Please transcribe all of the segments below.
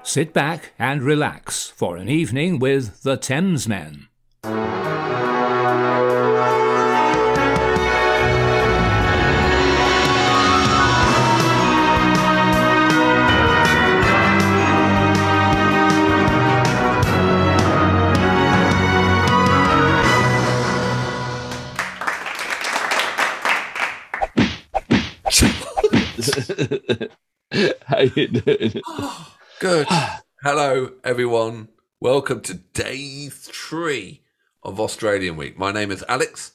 Sit back and relax for an evening with the Thamesmen. How you doing? Good. Hello, everyone. Welcome to day 3 of Australian Week. My name is Alex,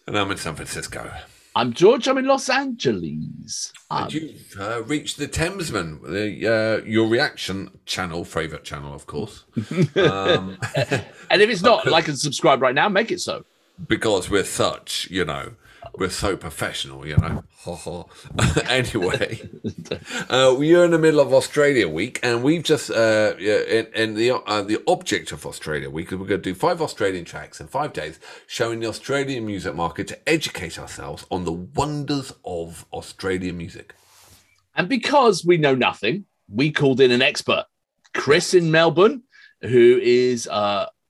and I'm in San Francisco. I'm George. I'm in Los Angeles. And you've reached the Thamesmen, your reaction channel, favourite channel, of course. And if it's not, like and subscribe right now. Make it so. Because we're such, we're so professional, Anyway, we're in the middle of Australia Week, and we've just, in the object of Australia Week, we're going to do 5 Australian tracks in 5 days, showing the Australian music market to educate ourselves on the wonders of Australian music. And because we know nothing, we called in an expert, Chris in Melbourne, who is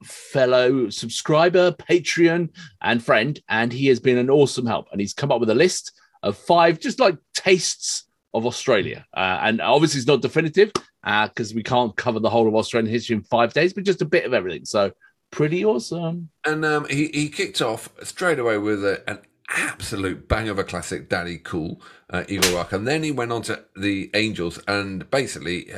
fellow subscriber, Patreon, and friend, and he has been an awesome help. And he's come up with a list of 5 just like tastes of Australia. And obviously it's not definitive because we can't cover the whole of Australian history in 5 days, but just a bit of everything. So pretty awesome. And he kicked off straight away with an absolute bang of a classic, Daddy Cool, Eagle Rock. And then he went on to the Angels and basically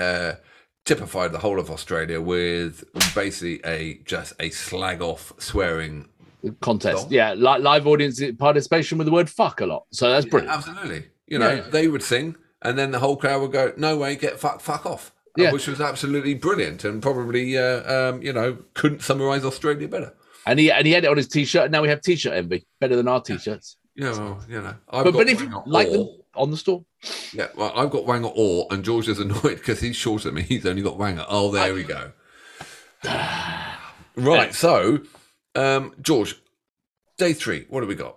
typified the whole of Australia with basically just a slag off swearing contest. song. Yeah, live audience participation with the word fuck a lot. So that's brilliant. Yeah, absolutely. They would sing and then the whole crowd would go, no way, get fuck off. Yeah. Which was absolutely brilliant and probably, couldn't summarise Australia better. And he had it on his T-shirt, and now we have T-shirt envy. Better than our T-shirts. Yeah, well, But if you like them on the store. Yeah, well, I've got Wanger Or, and George is annoyed because he's shorter than me. He's only got Wanger. Oh, there we go. Right, so, George, day 3, what have we got?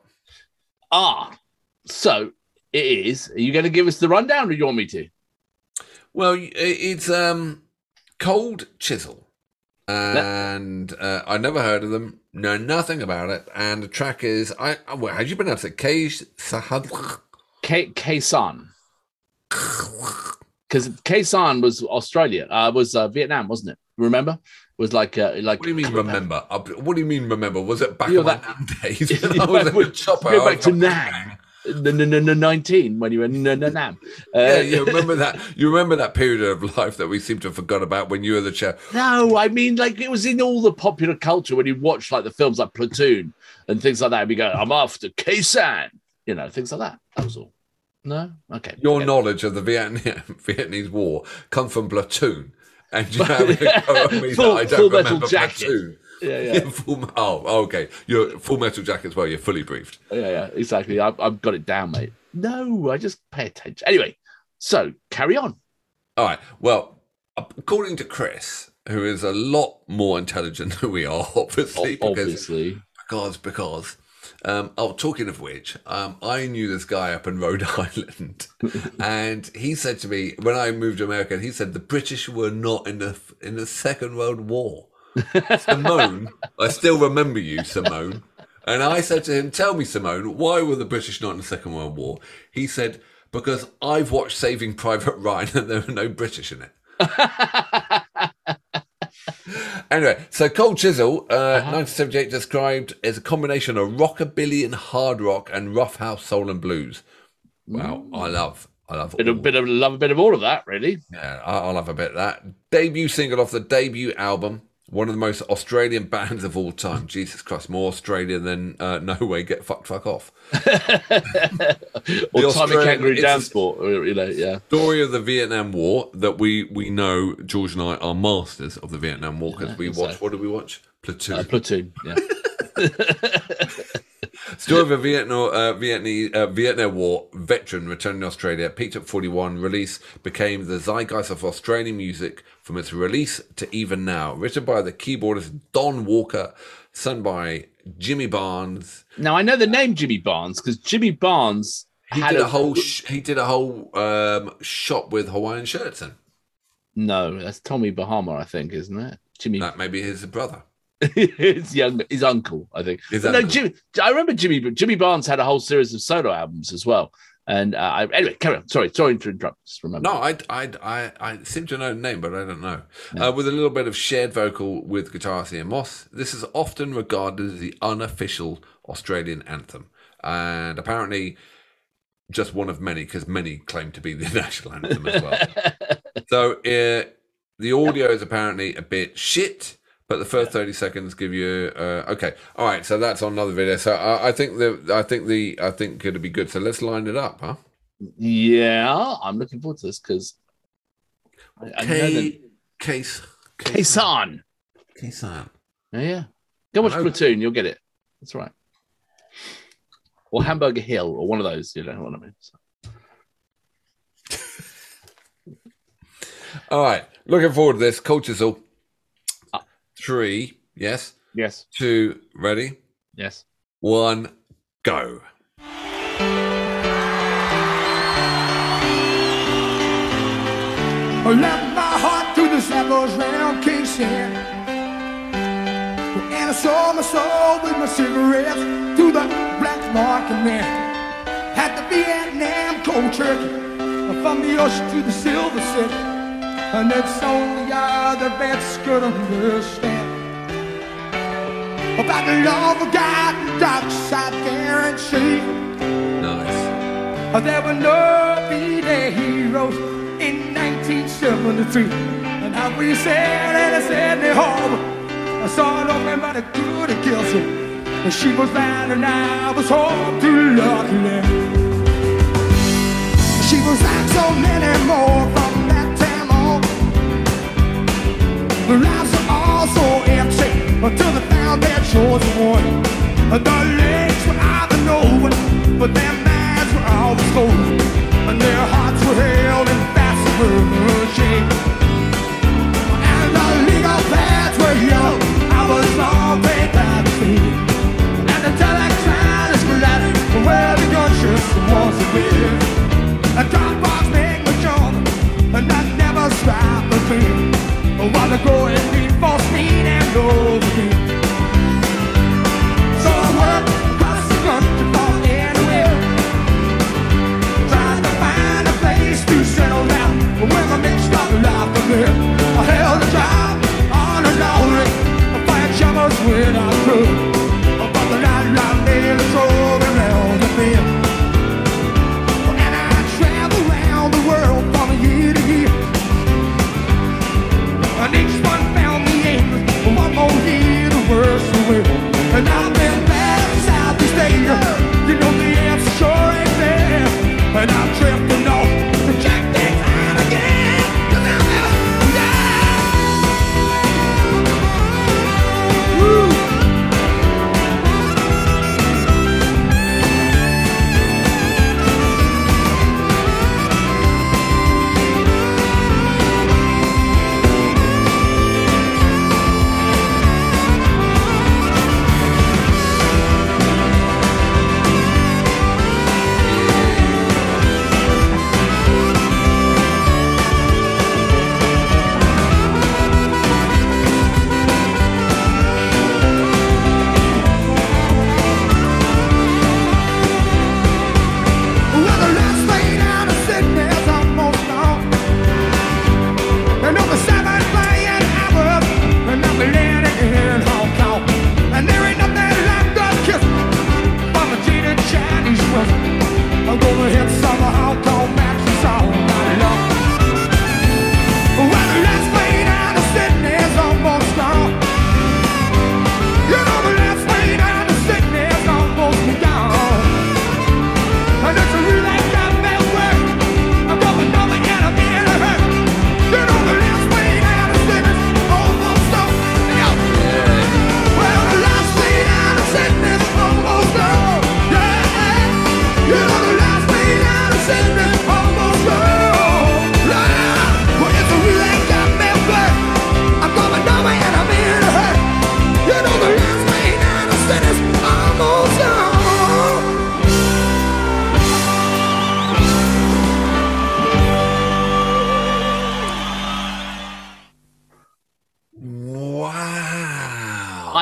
So it is. Are you going to give us the rundown, or do you want me to? Well, it's Cold Chisel, and I never heard of them, know nothing about it, and the track is, how do you pronounce it? Khe Sanh. Because Khe Sanh was Australia, was Vietnam, wasn't it? Remember? Was like. What do you mean remember? What do you mean remember? Was it back in my Nam days? Go back to Nam. 19 when you were in Nam. You remember that? You remember that period of life that we seem to have forgot about when you were the chair? No, I mean, like it was in all the popular culture when you watch like the films like Platoon and things like that. And we go, I'm after Khe Sanh, things like that. That was all. No, okay. Your knowledge of the Vietnamese War comes from Platoon, and you have a go at me that I don't remember Platoon. Yeah. Okay. You're Full Metal Jacket as well. You're fully briefed. Yeah, exactly. I've got it down, mate. No, I just pay attention. Anyway, so carry on. All right. Well, according to Chris, who is a lot more intelligent than we are, obviously. Because. Talking of which, I knew this guy up in Rhode Island, and he said to me when I moved to America, he said the British were not in the Second World War. Simone, I still remember you, Simone. And I said to him, tell me, Simone, why were the British not in the Second World War? He said, because I've watched Saving Private Ryan and there were no British in it. Anyway, so Cold Chisel, 1978, described as a combination of rockabilly and hard rock and rough house soul and blues. Wow, I love a bit of all of that, really. Yeah, I love a bit of that. Debut single off the debut album. One of the most Australian bands of all time. Jesus Christ, more Australian than No Way, Get Fuck Off. Or Tommy Kangaroo Dance Sport, yeah. Story of the Vietnam War that we know, George and I are masters of the Vietnam War because we watched, what did we watch? Platoon. Platoon, yeah. Story of a Vietnam War veteran returning to Australia, peaked at 41, release became the zeitgeist of Australian music from its release to even now. Written by the keyboardist Don Walker, sung by Jimmy Barnes. Now I know the name Jimmy Barnes because Jimmy Barnes he did a whole shop with Hawaiian shirts in. No, that's Tommy Bahama, I think, isn't it? Jimmy. That maybe his brother. his uncle, I think. No, Jimmy. I remember Jimmy Barnes had a whole series of solo albums as well. And anyway, carry on. Sorry to interrupt. Just remember. No, I seem to know the name, but I don't know. Yeah. With a little bit of shared vocal with guitarist Ian Moss, this is often regarded as the unofficial Australian anthem, and apparently just one of many, because many claim to be the national anthem as well. So the audio is apparently a bit shit. But the first 30 seconds give you okay. All right, so that's on another video. So I think it'll be good. So let's line it up, huh? Yeah, I'm looking forward to this because Khe Sanh. Yeah. Go watch Platoon, you'll get it. That's right. Or Hamburger Hill, or one of those. You know what I mean? So. All right, looking forward to this. Cold Chisel. 3, yes? Yes. 2, ready? Yes. 1, go. I left my heart to the shackles round Khe Sanh, and I sold my soul with my cigarettes to the black market man. Had the Vietnam cold turkey, from the ocean to the silver city, and it's only other vets could understand about the love of God and dark side guarantee. Nice. There were no V-Day heroes in 1973, and how we said in the Sydney Harbor, I saw an old man by the good and killed her, and she was blind and I was home to lucky land. She was like so many more from that time on. The lives are all so empty until the found their chosen one. The legs were either knowing, but their minds were always cold, and their hearts were held in fast shame. And the legal pads were yellow, I was all paid by the sea. And the telex is collided where the gunshots once have been. A drop box make me jump, and I never stop the dream. While the going need for speed and overheat. So I work across the country for anywhere,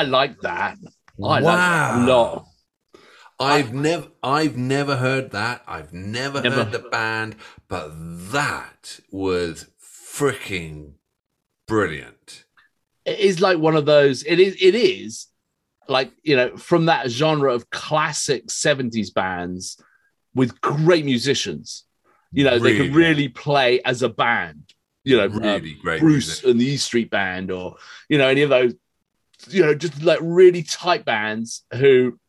I like that. I like that a lot. I've never heard that. I've never heard the band, but that was freaking brilliant. It is like one of those. It is like, you know, from that genre of classic 70s bands with great musicians. You know, they can really play as a band. You know, really great Bruce music. and the E Street Band, or, you know, any of those, you know, just like really tight bands who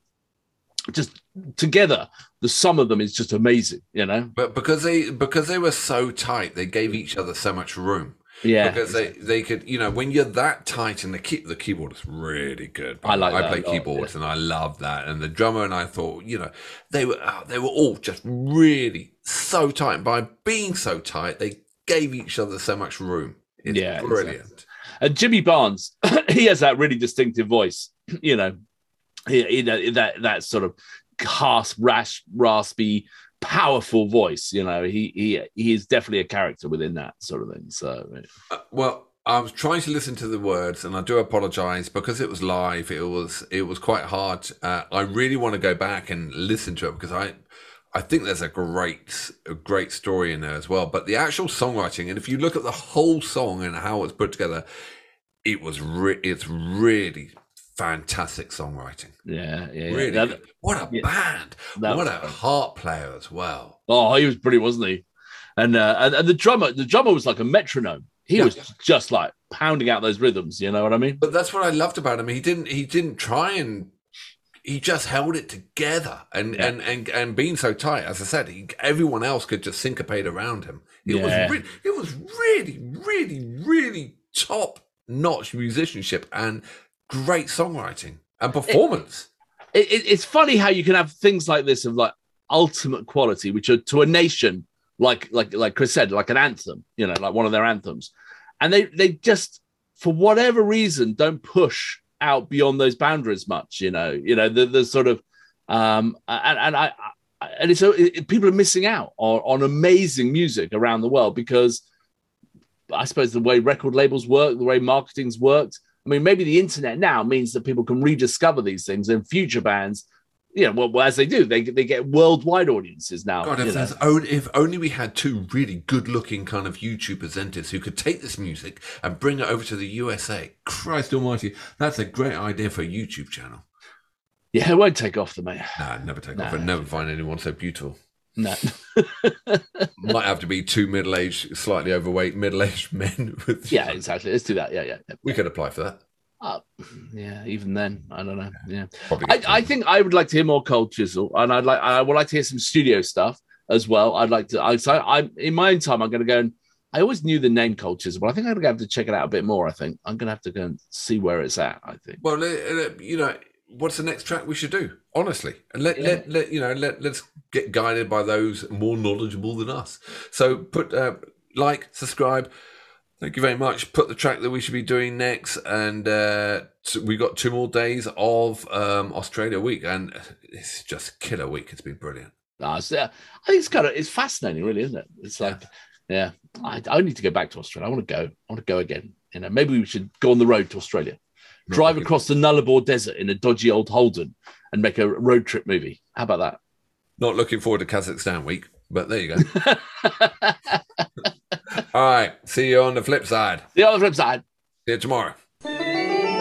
just together, the sum of them is just amazing, you know. But because they were so tight, they gave each other so much room. Yeah, because they could, you know, when you're that tight, and the keyboard is really good. I play keyboards and I love that, and the drummer and I thought, you know, they were all just really so tight. And by being so tight, they gave each other so much room. It's brilliant. Exactly. And Jimmy Barnes, he has that really distinctive voice, you know, that sort of harsh, raspy, powerful voice. You know, he is definitely a character within that sort of thing. So, well, I was trying to listen to the words, and I do apologize because it was live. It was quite hard. I really want to go back and listen to it because I think there's a great story in there as well. But the actual songwriting, and if you look at the whole song and how it's put together, it's really fantastic songwriting. Yeah. Really. What a band. What a harp player as well. Oh, he was brilliant, wasn't he? And the drummer was like a metronome. He was just like pounding out those rhythms, you know what I mean? But that's what I loved about him. He didn't try, and he just held it together, and being so tight, as I said, everyone else could just syncopate around him. It was really top-notch musicianship and great songwriting and performance. It's funny how you can have things like this of like ultimate quality, which are to a nation, like Chris said, like an anthem, you know, like one of their anthems, and they just, for whatever reason, don't push out beyond those boundaries much, you know, the sort of people are missing out on amazing music around the world because I suppose the way record labels work, the way marketing's worked. I mean, maybe the internet now means that people can rediscover these things, and future bands, you know, well, as they do, they get worldwide audiences now. God, if only we had two really good-looking kind of YouTube presenters who could take this music and bring it over to the USA. Christ almighty, that's a great idea for a YouTube channel. Yeah, it won't take off, mate. Nah, never take off. I'd never find anyone so beautiful. No. Might have to be two middle-aged, slightly overweight middle-aged men. Yeah, exactly. Let's do that. Yeah. We could apply for that. Yeah, even then, I don't know. Yeah, I think I would like to hear more Cold Chisel, and I would like to hear some studio stuff as well. I'd like to. I in my own time, I'm going to go and. I always knew the name Cold Chisel, but I think I'm going to have to check it out a bit more. I think I'm going to have to go and see where it's at. I think. Well, you know, what's the next track we should do? Honestly, and let's get guided by those more knowledgeable than us. So put like, subscribe. Thank you very much. Put the track that we should be doing next, and we got 2 more days of Australia week, and it's just killer week. It's been brilliant. I think it's fascinating, really, isn't it? It's like, I need to go back to Australia. I want to go again. You know, maybe we should go on the road to Australia, drive across the Nullarbor Desert in a dodgy old Holden, and make a road trip movie. How about that? Not looking forward to Kazakhstan week, but there you go. All right. See you on the flip side. See you on the flip side. See you tomorrow. Neighbors.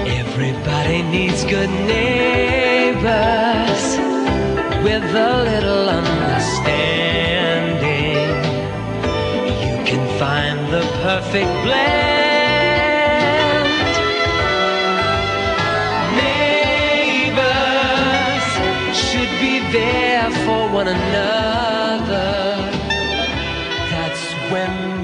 Everybody needs good neighbors with a little understanding. You can find the perfect blend. There for one another. That's when